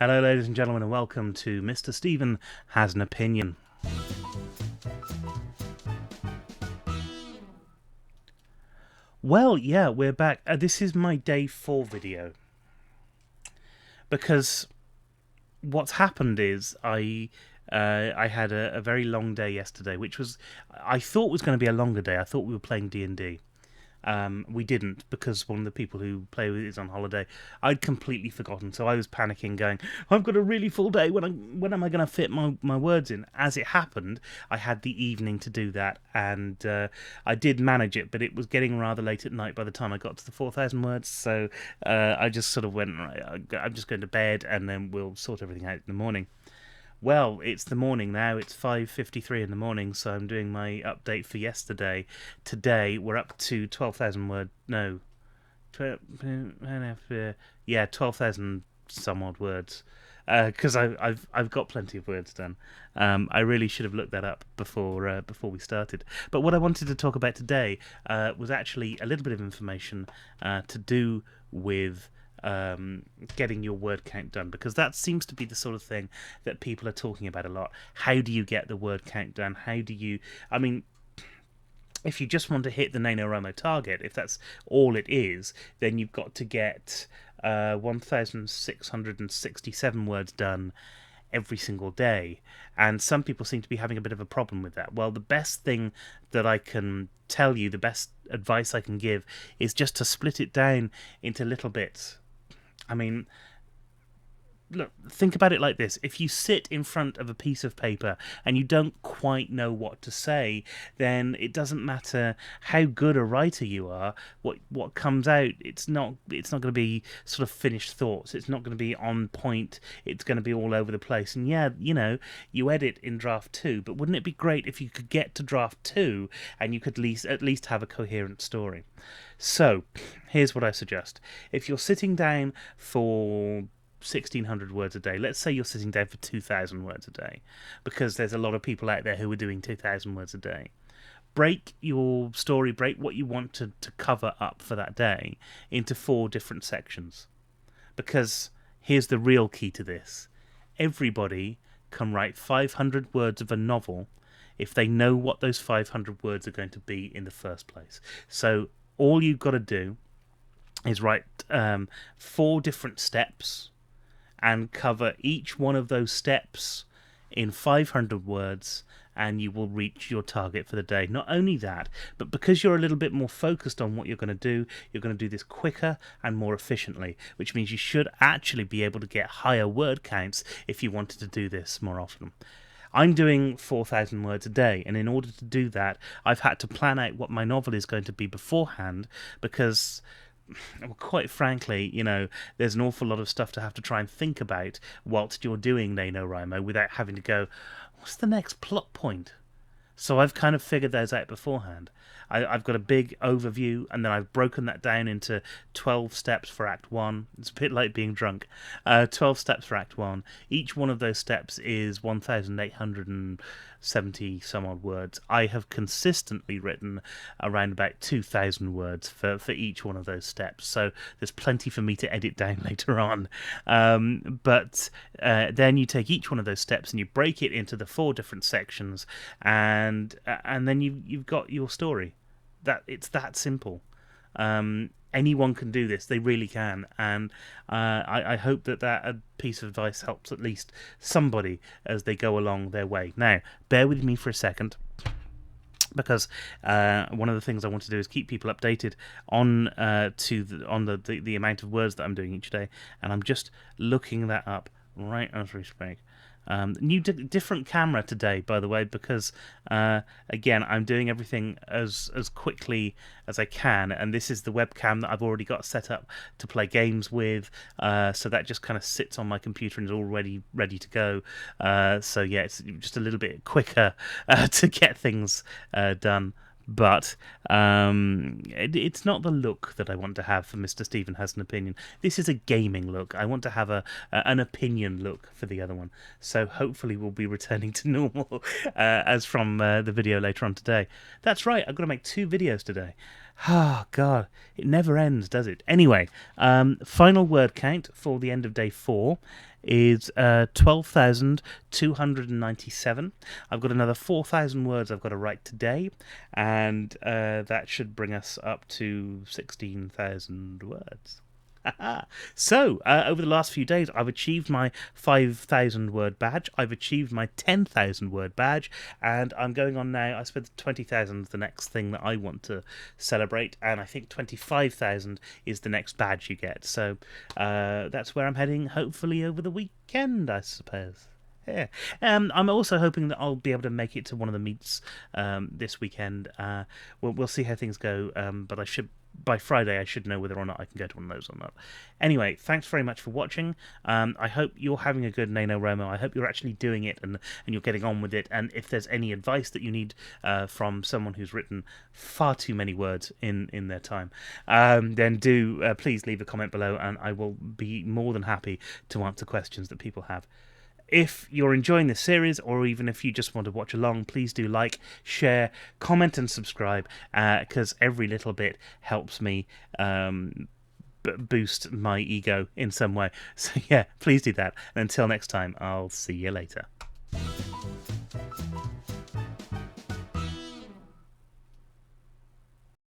Hello, ladies and gentlemen, and welcome to Mr. Stephen Has an Opinion. Well, yeah, we're back. This is my day 4 video. Because what's happened is I had a very long day yesterday, which I thought was going to be a longer day. I thought we were playing D&D. We didn't, because one of the people who play with it is on holiday. I'd completely forgotten, so I was panicking, going, I've got a really full day, when am I going to fit my words in? As it happened, I had the evening to do that, and I did manage it, but it was getting rather late at night by the time I got to the 4,000 words, so I just sort of went, right, I'm just going to bed, and then we'll sort everything out in the morning. Well, it's the morning now. It's 5:53 in the morning, so I'm doing my update for yesterday. Today, we're up to 12,000 word. No, 12,000 some odd words. Because I've got plenty of words done. I really should have looked that up before we started. But what I wanted to talk about today was actually a little bit of information to do with getting your word count done, because that seems to be the sort of thing that people are talking about a lot. How do you get the word count done? If you just want to hit the NaNoWriMo target, if that's all it is, then you've got to get 1,667 words done every single day. And some people seem to be having a bit of a problem with that. Well, the best thing that I can tell you, the best advice I can give, is just to split it down into little bits. Look, think about it like this. If you sit in front of a piece of paper and you don't quite know what to say, then it doesn't matter how good a writer you are. What comes out, it's not going to be sort of finished thoughts. It's not going to be on point. It's going to be all over the place. And yeah, you edit in draft 2, but wouldn't it be great if you could get to draft 2 and you could at least have a coherent story? So, here's what I suggest. If you're sitting down for 1,600 words a day, let's say you're sitting down for 2,000 words a day, because there's a lot of people out there who are doing 2,000 words a day. Break your story, break what you want to cover up for that day into 4 different sections. Because here's the real key to this. Everybody can write 500 words of a novel if they know what those 500 words are going to be in the first place. So all you've got to do is write 4 different steps and cover each one of those steps in 500 words, and you will reach your target for the day. Not only that, but because you're a little bit more focused on what you're going to do this quicker and more efficiently, which means you should actually be able to get higher word counts if you wanted to do this more often. I'm doing 4,000 words a day, and in order to do that, I've had to plan out what my novel is going to be beforehand, because, well, quite frankly, there's an awful lot of stuff to have to try and think about whilst you're doing NaNoWriMo without having to go, what's the next plot point? So I've kind of figured those out beforehand. I've got a big overview, and then I've broken that down into 12 steps for Act 1. It's a bit like being drunk. 12 steps for Act 1. Each one of those steps is 1,870 some odd words. I have consistently written around about 2,000 words for each one of those steps, so there's plenty for me to edit down later on. But then you take each one of those steps and you break it into the 4 different sections, and then you've got your story. It's that simple. Anyone can do this. They really can. And I hope that piece of advice helps at least somebody as they go along their way. Now, bear with me for a second, because one of the things I want to do is keep people updated on the amount of words that I'm doing each day, and I'm just looking that up right as we speak. New different camera today, by the way, because again, I'm doing everything as quickly as I can, and this is the webcam that I've already got set up to play games with, so that just kind of sits on my computer and is already ready to go. So yeah, it's just a little bit quicker to get things done. But it's not the look that I want to have for Mr. Stephen Has an Opinion. This is a gaming look. I want to have an opinion look for the other one. So hopefully we'll be returning to normal as from the video later on today. That's right, I've got to make 2 videos today. Oh, God, it never ends, does it? Anyway, final word count for the end of day 4 is 12,297. I've got another 4,000 words I've got to write today, and that should bring us up to 16,000 words. So, over the last few days, I've achieved my 5,000 word badge. I've achieved my 10,000 word badge, and I'm going on now. I suppose 20,000 is the next thing that I want to celebrate, and I think 25,000 is the next badge you get. So, that's where I'm heading, hopefully over the weekend, I suppose. Yeah. I'm also hoping that I'll be able to make it to one of the meets this weekend. We'll see how things go, but by Friday I should know whether or not I can go to one of those or not. Anyway, thanks very much for watching. I hope you're having a good NaNoWriMo. I hope you're actually doing it and you're getting on with it. And if there's any advice that you need from someone who's written far too many words in their time, then do please leave a comment below, and I will be more than happy to answer questions that people have. If you're enjoying this series, or even if you just want to watch along, please do like, share, comment and subscribe, because every little bit helps me boost my ego in some way. So yeah, please do that. And until next time, I'll see you later.